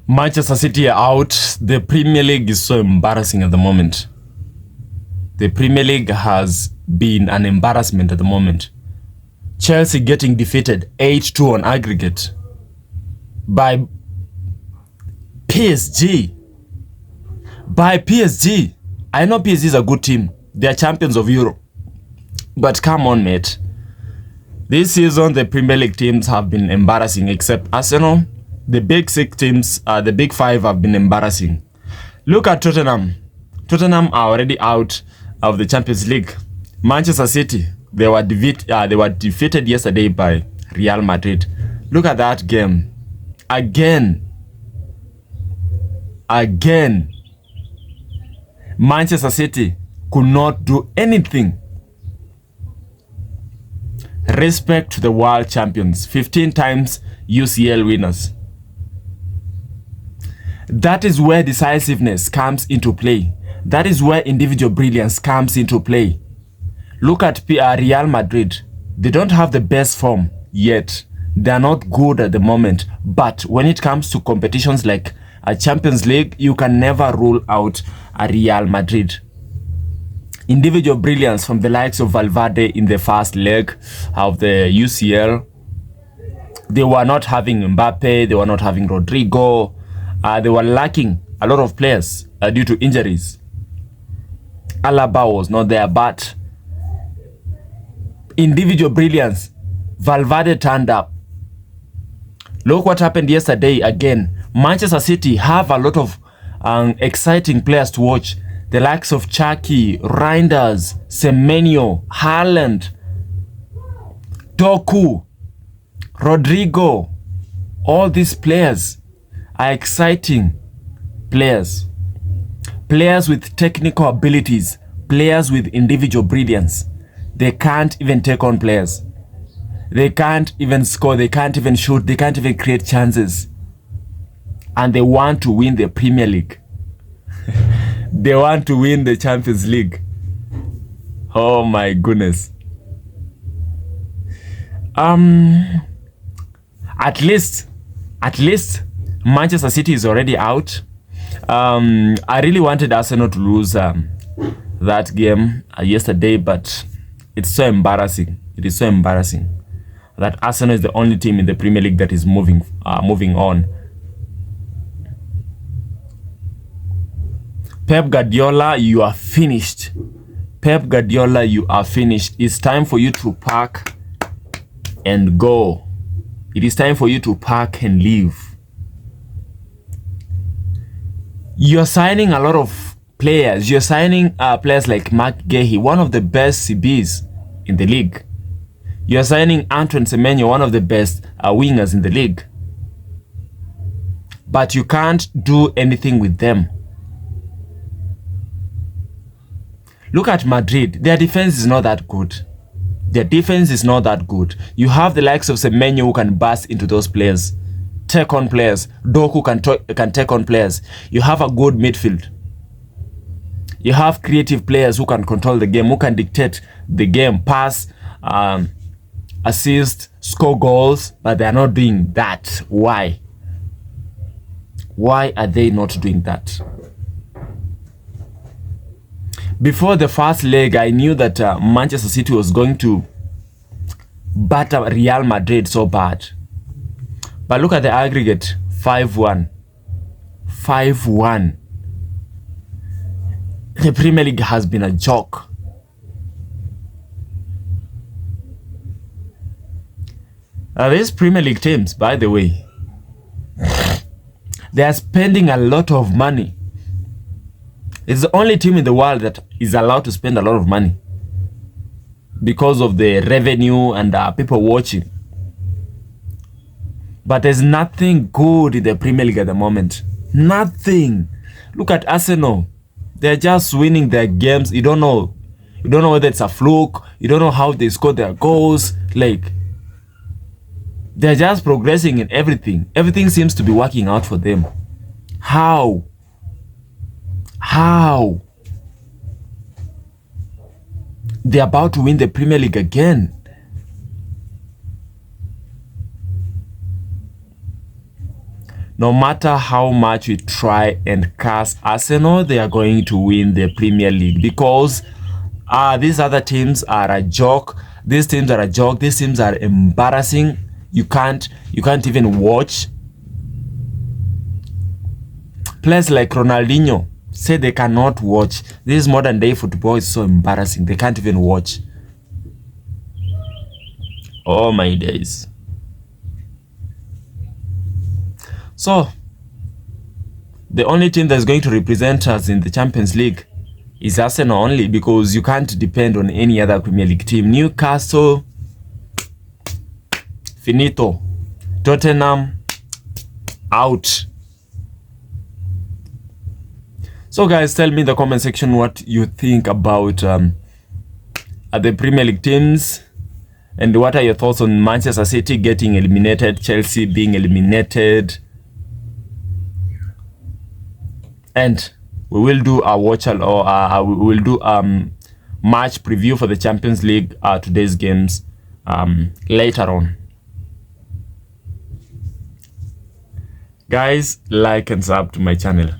Manchester City are out. The Premier League is so embarrassing at the moment. The Premier League has been an embarrassment at the moment. Chelsea getting defeated 8-2 on aggregate by PSG. By PSG. I know PSG is a good team. They are champions of Europe. But come on, mate. This season, the Premier League teams have been embarrassing, except Arsenal. The big six teams, the big five have been embarrassing. Look at Tottenham. Tottenham are already out of the Champions League. Manchester City, they were defeated yesterday by Real Madrid. Look at that game. Again. Manchester City could not do anything. Respect to the world champions, 15 times UCL winners. That is where decisiveness comes into play. That is where individual brilliance comes into play. Look at Real Madrid. They don't have the best form yet. They are not good at the moment. But when it comes to competitions like a Champions League, you can never rule out a Real Madrid. Individual brilliance from the likes of Valverde in the first leg of the UCL. They were not having Mbappe. They were not having Rodrigo. They were lacking a lot of players due to injuries. Alaba was not there, but individual brilliance, Valverde turned up. Look what happened yesterday again. Manchester City have a lot of exciting players to watch. The likes of Chucky, Reinders, Semenyo, Haaland, Doku, Rodrigo. All these players are exciting players. Players with technical abilities. Players with individual brilliance. They can't even take on players. They can't even score. They can't even shoot. They can't even create chances. And they want to win the Premier League. They want to win the Champions League. Oh my goodness. At least Manchester City is already out. I really wanted Arsenal to lose that game yesterday, but it's so embarrassing. It is so embarrassing that Arsenal is the only team in the Premier League that is moving on. Pep Guardiola, you are finished. Pep Guardiola, you are finished. It's time for you to pack and go. It is time for you to pack and leave. You're signing a lot of players. You're signing players like Mark Guehi, one of the best CBs in the league. You're signing Antoine Semenyo, one of the best wingers in the league. But you can't do anything with them. Look at Madrid. Their defense is not that good. Their defense is not that good. You have the likes of Semenyo who can burst into those players, take on players. Doku can take on players. You have a good midfield. You have creative players who can control the game, who can dictate the game, pass, assist, score goals, but they are not doing that. Why? Why are they not doing that? Before the first leg, I knew that Manchester City was going to batter Real Madrid so bad. But look at the aggregate, 5-1. 5-1. The Premier League has been a joke. These Premier League teams, by the way, they are spending a lot of money. It's the only team in the world that is allowed to spend a lot of money because of the revenue and people watching. But there's nothing good in the Premier League at the moment. Nothing. Look at Arsenal. They're just winning their games. You don't know whether it's a fluke. You don't know how they score their goals. Like, they're just progressing in everything. Everything seems to be working out for them. How? How? They're about to win the Premier League again. No matter how much we try and curse Arsenal, they are going to win the Premier League because these other teams are a joke. These teams are a joke. These teams are embarrassing. You can't even watch. Players like Ronaldinho say they cannot watch. This modern day football is so embarrassing. They can't even watch. Oh my days. So, the only team that's going to represent us in the Champions League is Arsenal only, because you can't depend on any other Premier League team. Newcastle, finito. Tottenham, out. So guys, tell me in the comment section what you think about the Premier League teams, and what are your thoughts on Manchester City getting eliminated, Chelsea being eliminated. And we will do a watch we will do match preview for the Champions League today's games later on. Guys, like and sub to my channel.